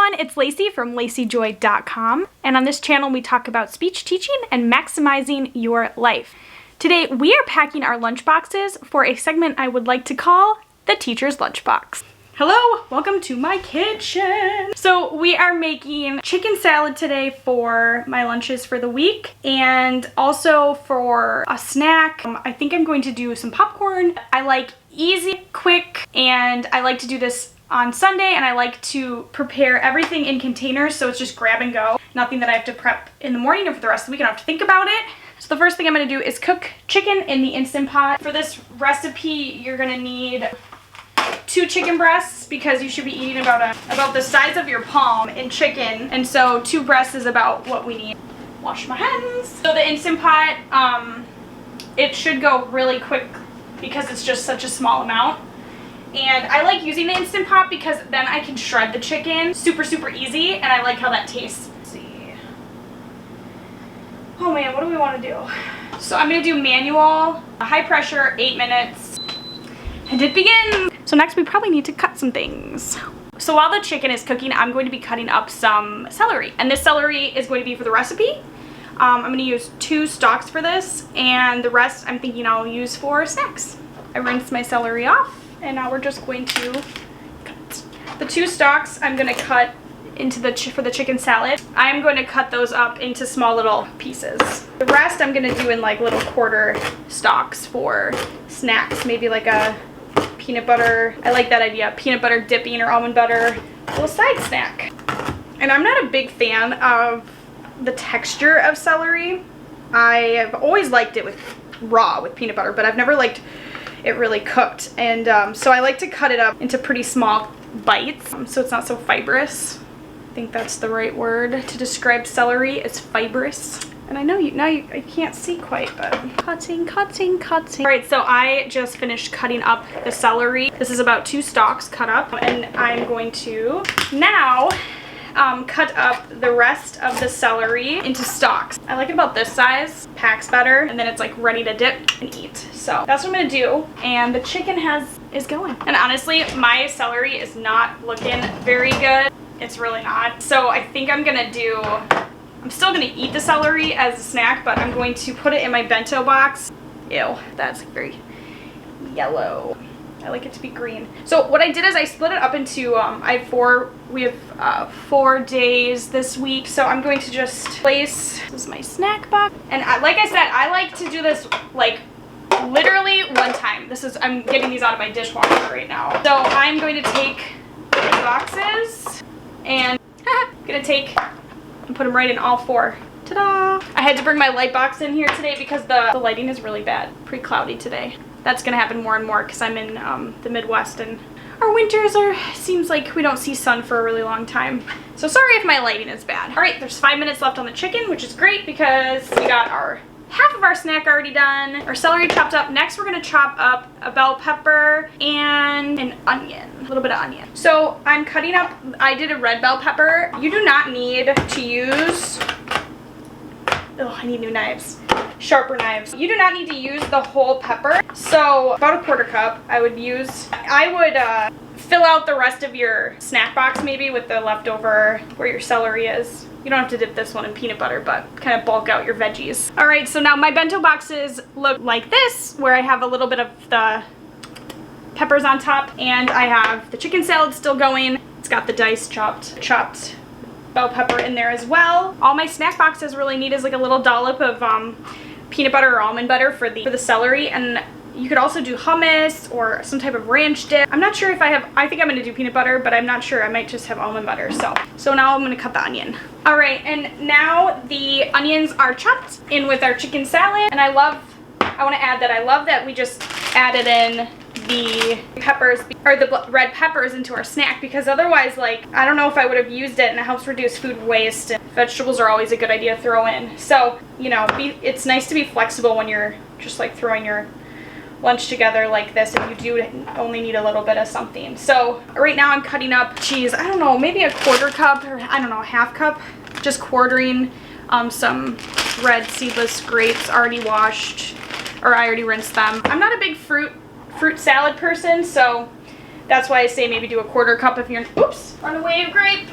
everyone, it's Lacey from LaceyJoy.com, and on this channel we talk about speech teaching and maximizing your life. Today we are packing our lunch boxes for a segment I would like to call the Teacher's Lunchbox. Hello, welcome to my kitchen. So we are making chicken salad today for my lunches for the week, and also for a snack, I think I'm going to do some popcorn. I like easy, quick, and I like to do this on Sunday, and I like to prepare everything in containers, so it's just grab and go. Nothing that I have to prep in the morning or for the rest of the week. I don't have to think about it. So the first thing I'm going to do is cook chicken in the Instant Pot. For this recipe, you're going to need 2 chicken breasts, because you should be eating about the size of your palm in chicken, and so 2 breasts is about what we need. Wash my hands. So the Instant Pot, it should go really quick because it's just such a small amount. And I like using the Instant Pot because then I can shred the chicken super easy, and I like how that tastes. Let's see. Oh man, what do we want to do? So I'm going to do manual, high pressure, 8 minutes, and it begins. So next we probably need to cut some things. So while the chicken is cooking, I'm going to be cutting up some celery, and this celery is going to be for the recipe. I'm going to use 2 stalks for this, and the rest I'm thinking I'll use for snacks. I rinsed my celery off. And now we're just going to cut. The 2 stalks I'm going to cut into for the chicken salad. I'm going to cut those up into small little pieces. The rest I'm going to do in like little quarter stalks for snacks. Maybe like a peanut butter. I like that idea. Peanut butter dipping or almond butter. Little side snack. And I'm not a big fan of the texture of celery. I have always liked it with raw with peanut butter, but I've never liked it really cooked, and so I like to cut it up into pretty small bites, so it's not so fibrous. I think that's the right word to describe celery, is fibrous. And I know I can't see quite, but cutting. All right, so I just finished cutting up the celery. This is about 2 stalks cut up, and I'm going to now cut up the rest of the celery into stalks. I like it about this size, packs better, and then it's like ready to dip and eat. So that's what I'm gonna do, and the chicken is going. And honestly, my celery is not looking very good. It's really not. So I think I'm still gonna eat the celery as a snack, but I'm going to put it in my bento box. Ew, that's very yellow. I like it to be green. So what I did is I split it up into, we have 4 days this week. So I'm going to just place, this is my snack box. And like I said, I like to do this like literally one time. I'm getting these out of my dishwasher right now. So I'm going to take the boxes and I'm gonna take and put them right in all 4. Ta-da! I had to bring my light box in here today because the lighting is really bad. Pretty cloudy today. That's gonna happen more and more because I'm in the Midwest, and our winters seems like we don't see sun for a really long time. So sorry if my lighting is bad. All right, there's 5 minutes left on the chicken, which is great because we got half of our snack already done. Our celery chopped up. Next, we're gonna chop up a bell pepper and an onion, a little bit of onion. So I'm cutting up, I did a red bell pepper. You do not need to use, oh, I need new knives. Sharper knives. You do not need to use the whole pepper. So about a 1/4 cup I would fill out the rest of your snack box maybe with the leftover where your celery is. You don't have to dip this one in peanut butter, but kind of bulk out your veggies. All right, so now my bento boxes look like this, where I have a little bit of the peppers on top, and I have the chicken salad still going. It's got the diced chopped bell pepper in there as well. All my snack boxes really need is like a little dollop of peanut butter or almond butter for the celery, and you could also do hummus or some type of ranch dip. I'm not sure if I think I'm gonna do peanut butter, but I'm not sure. I might just have almond butter. So now I'm gonna cut the onion. All right, and now the onions are chopped in with our chicken salad, and I wanna add that I love that we just added in the peppers, or the red peppers, into our snack, because otherwise, like, I don't know if I would have used it, and it helps reduce food waste, and vegetables are always a good idea to throw in. So, you know, it's nice to be flexible when you're just like throwing your lunch together like this, if you do only need a little bit of something. So right now I'm cutting up cheese, I don't know, maybe a 1/4 cup, or I don't know, 1/2 cup, just quartering some red seedless grapes already washed, or I already rinsed them. I'm not a big fruit salad person, so that's why I say maybe do a 1/4 cup if you're, oops, runaway grape.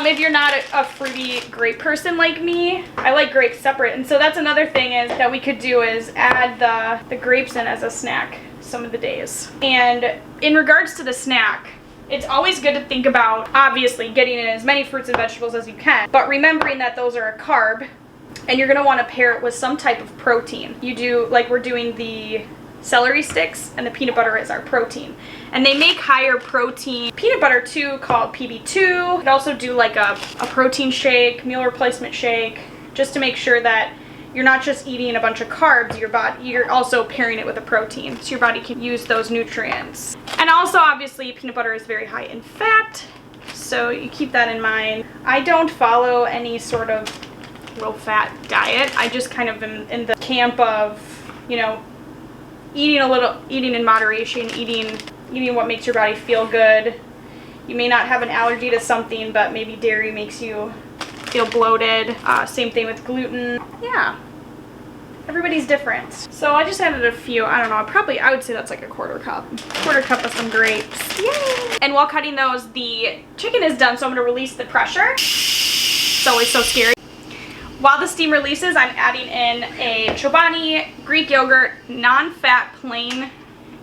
If you're not a fruity grape person like me, I like grapes separate. And so that's another thing is that we could do is add the grapes in as a snack some of the days. And in regards to the snack, it's always good to think about, obviously, getting in as many fruits and vegetables as you can, but remembering that those are a carb, and you're going to want to pair it with some type of protein. You do, like we're doing the celery sticks, and the peanut butter is our protein. And they make higher protein peanut butter too, called PB2. You could also do like a protein shake, meal replacement shake, just to make sure that you're not just eating a bunch of carbs, you're also pairing it with a protein, so your body can use those nutrients. And also, obviously, peanut butter is very high in fat, so you keep that in mind. I don't follow any sort of low-fat diet. I just kind of am in the camp of, you know, eating in moderation, eating what makes your body feel good. You may not have an allergy to something, but maybe dairy makes you feel bloated. Same thing with gluten. Yeah, everybody's different. So I just added a few, I don't know, I would say that's like a quarter cup of some grapes. Yay! And while cutting those, the chicken is done, so I'm gonna release the pressure. It's always so scary. While the steam releases, I'm adding in a Chobani Greek yogurt non-fat plain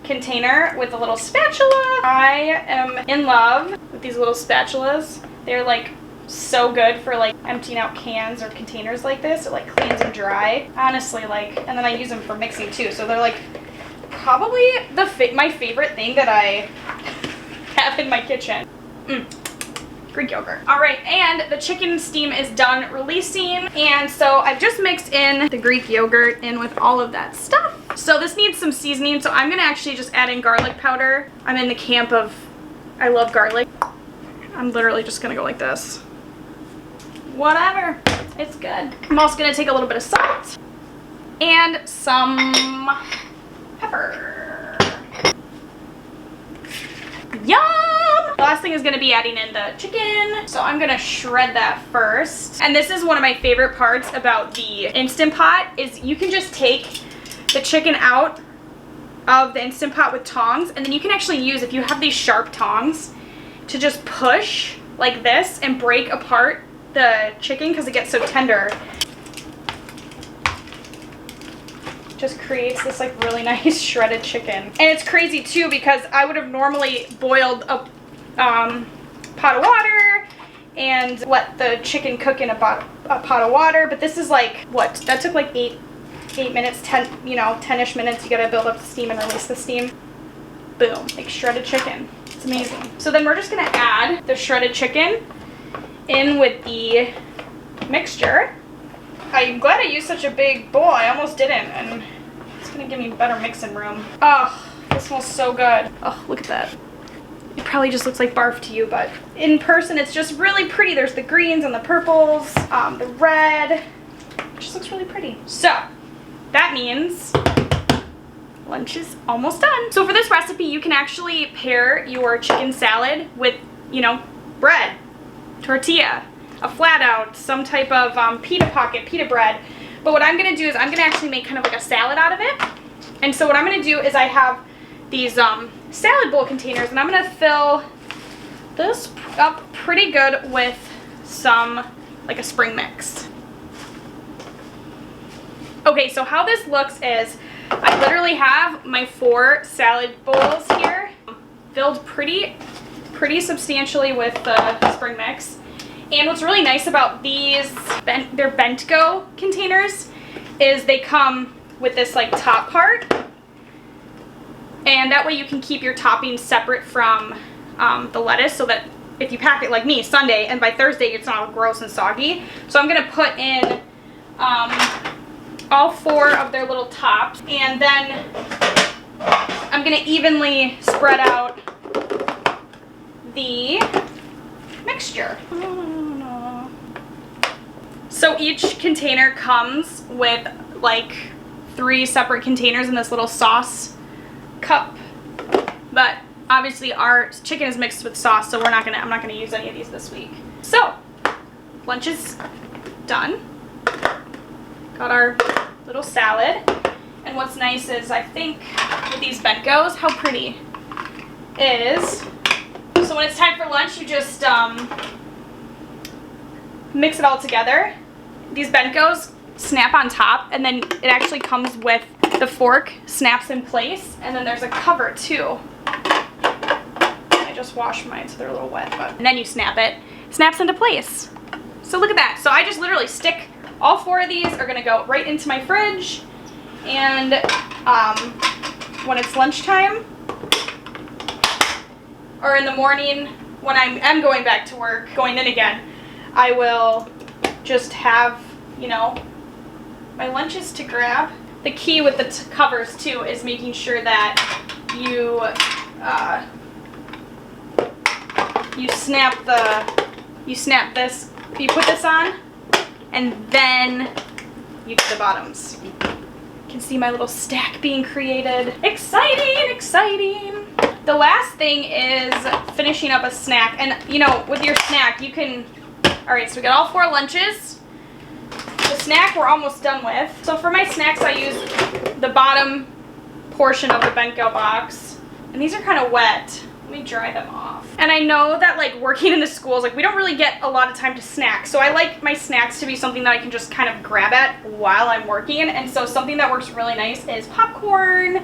container with a little spatula. I am in love with these little spatulas. They're like so good for like emptying out cans or containers like this. It like cleans them dry. Honestly, like, and then I use them for mixing too. So they're like probably my favorite thing that I have in my kitchen. Greek yogurt. All right, and the chicken steam is done releasing, and so I've just mixed in the Greek yogurt in with all of that stuff. So this needs some seasoning, so I'm gonna actually just add in garlic powder. I'm in the camp of, I love garlic. I'm literally just gonna go like this. Whatever, it's good. I'm also gonna take a little bit of salt and some pepper. Yum! The last thing is going to be adding in the chicken. So I'm going to shred that first. And this is one of my favorite parts about the Instant Pot is you can just take the chicken out of the Instant Pot with tongs, and then you can actually use, if you have these sharp tongs, to just push like this and break apart the chicken because it gets so tender. Just creates this like really nice shredded chicken. And it's crazy too because I would have normally boiled a pot of water and let the chicken cook in a pot of water, but this is like, what, that took like 8 minutes, 10-ish minutes. You gotta build up the steam and release the steam. Boom, like shredded chicken. It's amazing. So then we're just gonna add the shredded chicken in with the mixture. I'm glad I used such a big bowl. I almost didn't, and it's gonna give me better mixing room. Oh, this smells so good. Oh, look at that. It probably just looks like barf to you, but in person it's just really pretty. There's the greens and the purples, the red. It just looks really pretty. So that means lunch is almost done. So for this recipe, you can actually pair your chicken salad with, you know, bread, tortilla, a flat out, some type of pita bread. But what I'm gonna do is I'm gonna actually make kind of like a salad out of it. And so what I'm gonna do is I have these salad bowl containers, and I'm gonna fill this up pretty good with some, like a spring mix. Okay, so how this looks is I literally have my 4 salad bowls here filled pretty substantially with the spring mix. And what's really nice about these, they're bent-go containers, is they come with this like top part. And that way you can keep your toppings separate from the lettuce, so that if you pack it like me Sunday and by Thursday it's not all gross and soggy. So I'm going to put in all 4 of their little tops, and then I'm going to evenly spread out the mixture. So each container comes with like 3 separate containers in this little sauce cup, but obviously our chicken is mixed with sauce, so I'm not gonna use any of these this week. So lunch is done. Got our little salad, and what's nice is I think with these bent goes, how pretty is. So So when it's time for lunch, you just mix it all together. These bentos snap on top, and then it actually comes with the fork snaps in place, and then there's a cover too. I just washed mine so they're a little wet, but and then you snap it. Snaps into place. So look at that. So I just literally stick, all 4 of these are gonna go right into my fridge, and when it's lunchtime or in the morning when I am going back to work, going in again, I will just have, you know, my lunches to grab. The key with the covers too is making sure that you snap this, you put this on, and then you do the bottoms. You can see my little stack being created. Exciting, exciting. The last thing is finishing up a snack, and you know, with your snack you can, all right, so we got all 4 lunches. The snack we're almost done with. So for my snacks I use the bottom portion of the bento box, and these are kind of wet. Let me dry them off. And I know that like working in the schools, like we don't really get a lot of time to snack. So I like my snacks to be something that I can just kind of grab at while I'm working. And so something that works really nice is popcorn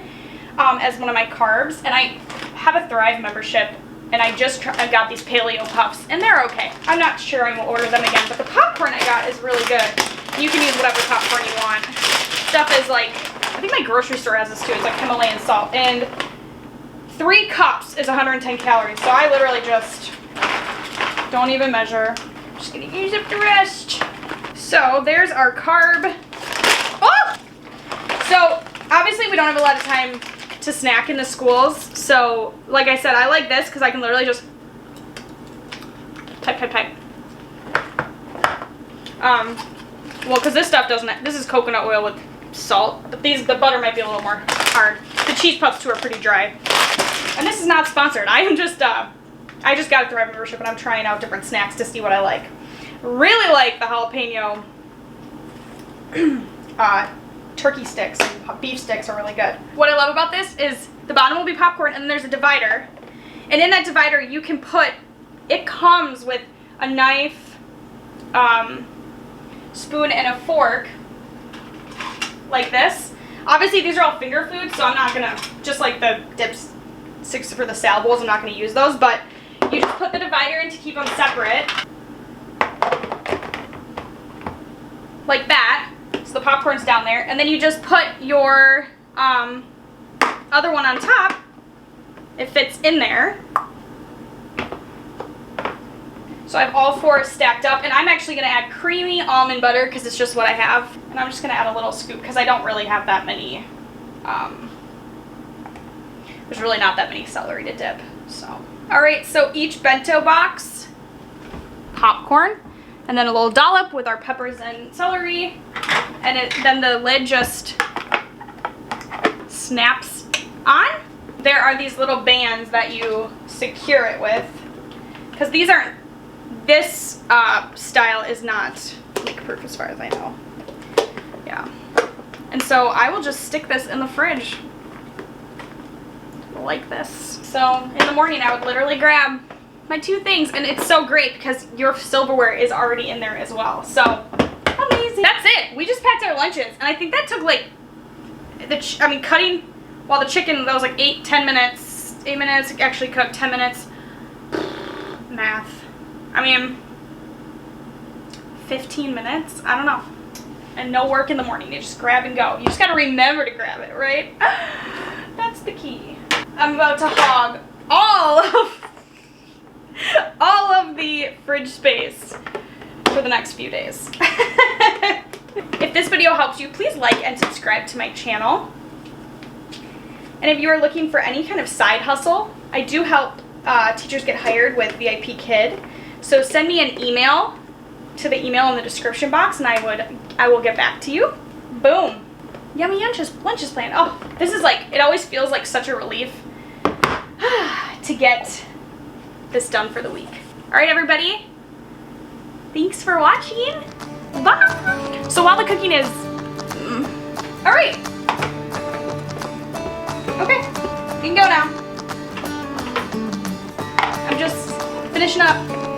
as one of my carbs. And I have a Thrive membership, and I just got these paleo puffs, and they're okay. I'm not sure I will order them again, but the popcorn I got is really good. You can use whatever popcorn you want. Stuff is like, I think my grocery store has this too. It's like Himalayan salt, and 3 cups is 110 calories. So I literally just don't even measure. I'm just gonna use up the rest. So there's our carb. Oh! So obviously we don't have a lot of time to snack in the schools. So like I said, I like this because I can literally just type. Well, because this stuff doesn't, this is coconut oil with salt, but the butter might be a little more hard. The cheese puffs too are pretty dry. And this is not sponsored. I am just, I just got a Thrive membership, and I'm trying out different snacks to see what I like. Really like the jalapeno turkey sticks and beef sticks are really good. What I love about this is the bottom will be popcorn, and then there's a divider. And in that divider, you can put, it comes with a knife, spoon, and a fork, like this. Obviously, these are all finger foods, so I'm not gonna, just like the dips for the salad bowls, I'm not gonna use those, but you just put the divider in to keep them separate. Like that. So the popcorn's down there, and then you just put your other one on top. It fits in there. So I have all 4 stacked up, and I'm actually going to add creamy almond butter because it's just what I have. And I'm just going to add a little scoop because I don't really have that many, there's really not that many celery to dip. So, all right, so each bento box, popcorn, and then a little dollop with our peppers and celery, and then the lid just snaps on. There are these little bands that you secure it with, because these aren't, this style is not leak-proof as far as I know. Yeah. And so I will just stick this in the fridge like this. So in the morning I would literally grab my 2 things, and it's so great because your silverware is already in there as well. So amazing. That's it. We just packed our lunches, and I think that took like, cutting while the chicken, that was like 10 minutes. 8 minutes, actually cooked 10 minutes. Math. I mean, 15 minutes? I don't know. And no work in the morning. You just grab and go. You just gotta remember to grab it, right? That's the key. I'm about to hog all of the fridge space for the next few days. If this video helps you, please like and subscribe to my channel. And if you are looking for any kind of side hustle, I do help teachers get hired with VIPKid. So send me an email to the email in the description box, and I will get back to you. Boom. Yummy lunches planned. Oh, this is like, it always feels like such a relief to get this done for the week. All right, everybody. Thanks for watching. Bye. So while the cooking is, all right. Okay, you can go now. I'm just finishing up